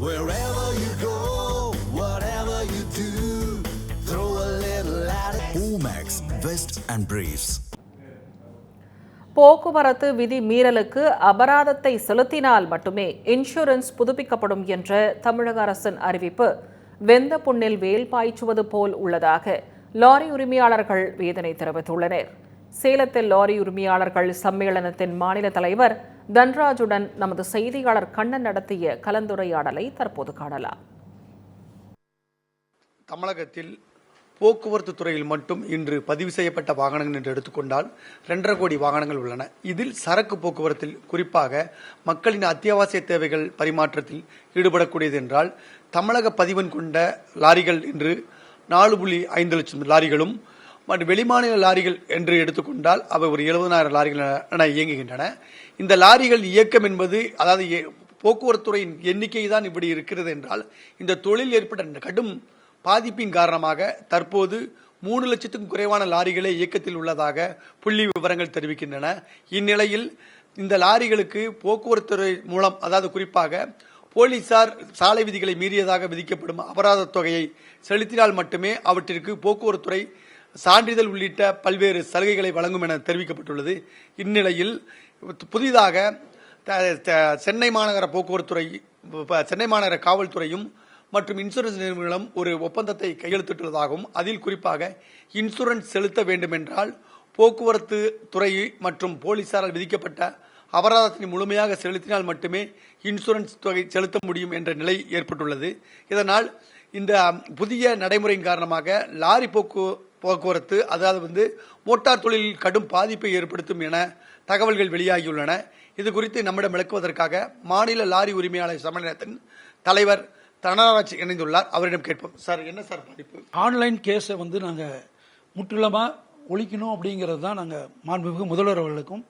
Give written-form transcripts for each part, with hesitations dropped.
Wherever you go, whatever you do, throw a little at it. Omax, Vest and Briefs. போக்குவரத்து விதி மீறலுக்கு அபராதத்தை செலுத்தினால் மட்டுமே இன்சூரன்ஸ் புதுப்பிக்கப்படும் என்ற தமிழக அரசின் அறிவிப்பு வெந்த புண்ணில் வேல் பாய்ச்சுவது போல் உள்ளதாக லாரி உரிமையாளர்கள் வேதனை தெரிவித்துள்ளனர். சேலத்தில் லாரி உரிமையாளர்கள் சம்மேளனத்தின் மாநில தலைவர் தன்ராஜுடன் நமது செய்தியாளர் கண்ணன் நடத்திய கலந்துரையாடலை தற்போது காணலாம். தமிழகத்தில் போக்குவரத்து துறையில் மட்டும் இன்று பதிவு செய்யப்பட்ட வாகனங்கள் என்று எடுத்துக்கொண்டால் 2.5 கோடி வாகனங்கள் உள்ளன. இதில் சரக்கு போக்குவரத்தில் குறிப்பாக மக்களின் அத்தியாவசிய தேவைகள் பரிமாற்றத்தில் ஈடுபடக்கூடியது என்றால் தமிழக பதிவெண் கொண்ட லாரிகள் இன்று 4.5 லட்சம் லாரிகளும் மற்றும் வெளிமாநில லாரிகள் என்று எடுத்துக்கொண்டால் அவை ஒரு 70,000 லாரிகள் என இயங்குகின்றன. இந்த லாரிகள் இயக்கம் என்பது அதாவது போக்குவரத்துறையின் எண்ணிக்கை தான் இப்படி இருக்கிறது என்றால் இந்த தொழில் ஏற்பட்ட கடும் பாதிப்பின் காரணமாக தற்போது 3 லட்சத்துக்கும் குறைவான லாரிகளே இயக்கத்தில் உள்ளதாக புள்ளி விவரங்கள் தெரிவிக்கின்றன. இந்நிலையில் இந்த லாரிகளுக்கு போக்குவரத்துறை மூலம் அதாவது குறிப்பாக போலீசார் சாலை விதிகளை மீறியதாக விதிக்கப்படும் அபராத தொகையை செலுத்தினால் மட்டுமே அவற்றிற்கு போக்குவரத்துறை சான்றிதழ் உள்ளிட்ட பல்வேறு சலுகைகளை வழங்கும் என தெரிவிக்கப்பட்டுள்ளது. இந்நிலையில் புதிதாக சென்னை மாநகர போக்குவரத்துறை சென்னை மாநகர காவல்துறையும் மற்றும் இன்சூரன்ஸ் நிறுவனம் ஒரு ஒப்பந்தத்தை கையெழுத்திட்டுள்ளதாகவும் அதில் குறிப்பாக இன்சூரன்ஸ் செலுத்த வேண்டும் என்றால் போக்குவரத்து துறை மற்றும் போலீசாரால் விதிக்கப்பட்ட அபராதத்தினை முழுமையாக செலுத்தினால் மட்டுமே இன்சூரன்ஸ் தொகை செலுத்த முடியும் என்ற நிலை ஏற்பட்டுள்ளது. இதனால் இந்த புதிய நடைமுறையின் காரணமாக லாரி போக்குவரத்து அதாவது மோட்டார் தொழிலில் கடும் பாதிப்பை ஏற்படுத்தும் என தகவல்கள் வெளியாகியுள்ளன. இது குறித்து நம்மிடம் விளக்குவதற்காக மாநில லாரி உரிமையாளர் சம்மேளனத்தின் தலைவர் தனராஜ் இணைந்துள்ளார். அவரிடம் கேட்போம். சார், என்ன சார் பாதிப்பு? ஆன்லைன் கேஸை நாங்கள் முற்றிலுமா ஒழிக்கணும் அப்படிங்கிறது தான் நாங்கள் மாண்புமிகு முதல்வர் அவர்களுக்கும்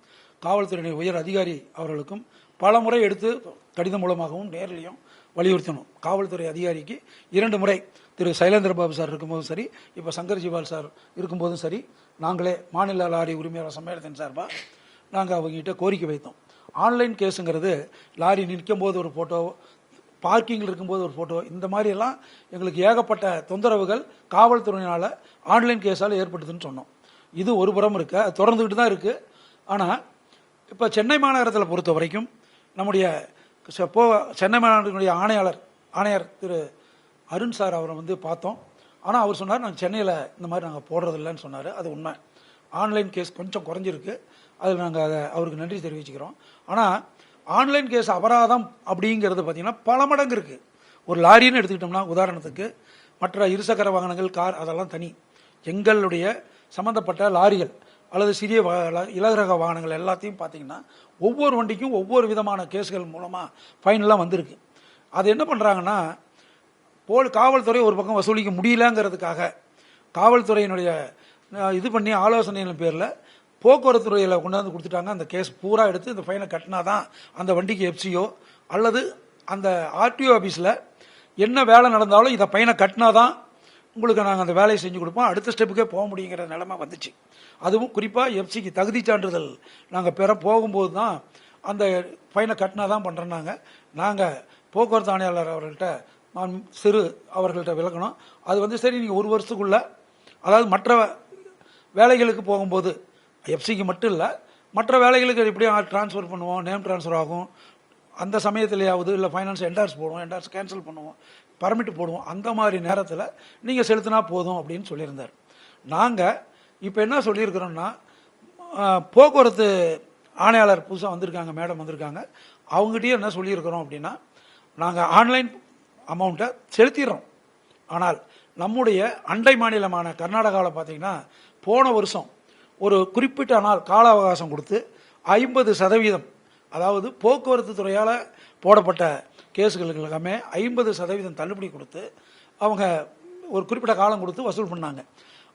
காவல்துறையினர் உயர் அதிகாரி அவர்களுக்கும் பல முறை எடுத்து கடிதம் மூலமாகவும் நேரிலையும் வலியுறுத்தணும். காவல்துறை அதிகாரிக்கு 2 முறை திரு சைலேந்திர பாபு சார் இருக்கும்போதும் சரி, இப்போ சங்கர் ஜிவால் சார் இருக்கும்போதும் சரி, நாங்களே மாநில லாரி உரிமையாளர் சம்மேளனத்தின் சார்பாக நாங்கள் அவங்ககிட்ட கோரிக்கை வைத்தோம். ஆன்லைன் கேஸுங்கிறது லாரி நிற்கும் போது ஒரு ஃபோட்டோ, பார்க்கிங்கில் இருக்கும்போது ஒரு ஃபோட்டோ, இந்த மாதிரியெல்லாம் எங்களுக்கு ஏகப்பட்ட தொந்தரவுகள் காவல்துறையினால் ஆன்லைன் கேஸால் ஏற்படுதுன்னு சொன்னோம். இது ஒரு புறம் இருக்கு, அது தொடர்ந்துக்கிட்டு தான் இருக்குது. ஆனால் இப்போ சென்னை மாநகரத்தில் பொறுத்த வரைக்கும் நம்முடைய சென்னை மாநகரத்தினுடைய ஆணையர் திரு அருண் சார் அவரை பார்த்தோம். ஆனால் அவர் சொன்னார், நாங்கள் சென்னையில் இந்த மாதிரி நாங்கள் போடுறதில்லைன்னு சொன்னார். அது உண்மை. ஆன்லைன் கேஸ் கொஞ்சம் குறைஞ்சிருக்கு. அதில் நாங்கள் அவருக்கு நன்றி தெரிவிச்சுக்கிறோம். ஆனால் ஆன்லைன் கேஸ் அபராதம் அப்படிங்கிறது பார்த்தீங்கன்னா பல மடங்கு இருக்குது. ஒரு லாரின்னு எடுத்துக்கிட்டோம்னா உதாரணத்துக்கு மற்ற இருசக்கர வாகனங்கள், கார், அதெல்லாம் தனி. எங்களுடைய சம்மந்தப்பட்ட லாரிகள் அல்லது சிறிய இலகுரக வாகனங்கள் எல்லாத்தையும் பார்த்தீங்கன்னா ஒவ்வொரு வண்டிக்கும் ஒவ்வொரு விதமான கேஸ்கள் மூலமாக ஃபைனெல்லாம் வந்திருக்கு. அது என்ன பண்ணுறாங்கன்னா காவல்துறை ஒரு பக்கம் வசூலிக்க முடியலங்கிறதுக்காக காவல்துறையினுடைய இது பண்ணி ஆலோசனையின் பேரில் போக்குவரத்து துறையில் கொண்டாந்து கொடுத்துட்டாங்க. அந்த கேஸ் பூரா எடுத்து இந்த ஃபைனை கட்டினா தான் அந்த வண்டிக்கு எஃப்சியோ அல்லது அந்த ஆர்டிஓ ஆஃபீஸில் என்ன வேலை நடந்தாலும் இதை ஃபைனை கட்டினா தான் உங்களுக்கு நாங்கள் அந்த வேலையை செஞ்சு கொடுப்போம், அடுத்த ஸ்டெப்புக்கே போக முடியுங்கிற நிலைமை வந்துச்சு. அதுவும் குறிப்பாக எஃப்சிக்கு தகுதி சான்றிதழ் நாங்கள் பெற போகும்போது தான் அந்த ஃபைனை கட்டினா தான் பண்ணுறோன்னாங்க. நாங்கள் போக்குவரத்து ஆணையாளர் அவர்கள்ட்ட அவர்கள்ட்ட விளக்கணும். அது சரி, நீங்கள் 1 வருஷத்துக்குள்ளே அதாவது மற்ற வேலைகளுக்கு போகும்போது எஃப்சிக்கு மட்டும் இல்லை, மற்ற வேலைகளுக்கு எப்படியும் ட்ரான்ஸ்ஃபர் பண்ணுவோம், நேம் ட்ரான்ஸ்ஃபர் ஆகும், அந்த சமயத்திலேயாவது இல்லை ஃபைனான்ஸ் என்டார்ஸ் போடுவோம், என்டார்ஸ் கேன்சல் பண்ணுவோம், பர்மிட் போடுவோம், அந்த மாதிரி நேரத்தில் நீங்கள் செலுத்தினா போதும் அப்படின்னு சொல்லியிருந்தார். நாங்கள் இப்போ என்ன சொல்லியிருக்கிறோம்னா, போக்குவரத்து ஆணையாளர் புதுசாக வந்திருக்காங்க, மேடம் வந்திருக்காங்க, அவங்ககிட்டயே என்ன சொல்லியிருக்கிறோம் அப்படின்னா, நாங்கள் ஆன்லைன் அமௌண்ட்டை செலுத்திடுறோம். ஆனால் நம்முடைய அண்டை மாநிலமான கர்நாடகாவில் பார்த்தீங்கன்னா போன வருஷம் ஒரு குறிப்பிட்ட நாள் கால அவகாசம் கொடுத்து 50%, அதாவது போக்குவரத்து துறையால் போடப்பட்ட கேஸுகளுக்கு எல்லாமே 50% தள்ளுபடி கொடுத்து அவங்க ஒரு குறிப்பிட்ட காலம் கொடுத்து வசூல் பண்ணாங்க.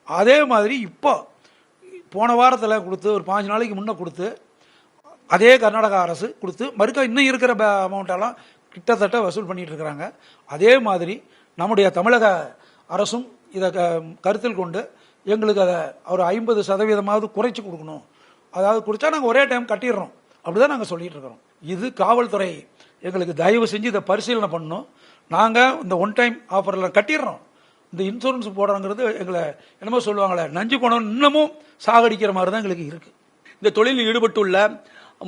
அதே மாதிரி இப்போ போன வாரத்தில் கொடுத்து ஒரு 5 நாளைக்கு முன்னே கொடுத்து அதே கர்நாடகா அரசு கொடுத்து மறுக்க இன்னும் இருக்கிற அமௌண்ட்டெல்லாம் கிட்டத்தட்ட வசூல் பண்ணிட்டு இருக்கிறாங்க. அதே மாதிரி நம்முடைய தமிழக அரசும் இதை கருத்தில் கொண்டு எங்களுக்கு அதை ஒரு 50% குறைச்சி கொடுக்கணும். அதாவது குறைச்சா நாங்கள் ஒரே டைம் கட்டிடுறோம், அப்படிதான் நாங்கள் சொல்லிட்டு இருக்கிறோம். இது காவல்துறை எங்களுக்கு தயவு செஞ்சு இதை பரிசீலனை பண்ணணும். நாங்கள் இந்த ஒன் டைம் ஆஃபரில் கட்டிடுறோம். இந்த இன்சூரன்ஸ் போடுறோங்கிறது எங்களை என்னமோ சொல்லுவாங்களே, நஞ்சு போனோம் இன்னமும் சாகடிக்கிற மாதிரி தான் எங்களுக்கு இருக்கு. இந்த தொழிலில் ஈடுபட்டுள்ள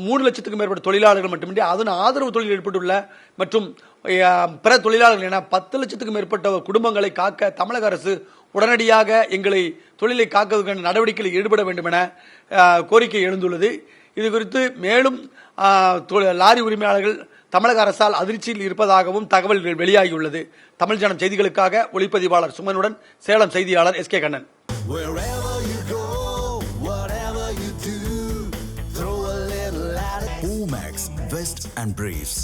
3 லட்சத்துக்கும் மேற்பட்ட தொழிலாளர்கள் மட்டுமின்றி அதன் ஆதரவு தொழிலில் ஈடுபட்டுள்ள மற்றும் பிற தொழிலாளர்கள் என 10 லட்சத்துக்கும் மேற்பட்ட குடும்பங்களை காக்க தமிழக அரசு உடனடியாக எங்களை தொழிலை காக்குவதற்கான நடவடிக்கையில் ஈடுபட வேண்டும் என கோரிக்கை எழுந்துள்ளது. இது குறித்து மேலும் லாரி உரிமையாளர்கள் தமிழக அரசால் அதிர்ச்சியில் இருப்பதாகவும் தகவல் வெளியாகியுள்ளது. தமிழ் ஜனம் செய்திகளுக்காக ஒளிப்பதிவாளர் சுமனுடன் சேலம் செய்தியாளர் SK Kannan. Wherever you go, whatever you do, throw a little at it. Omax, Vest and Briefs.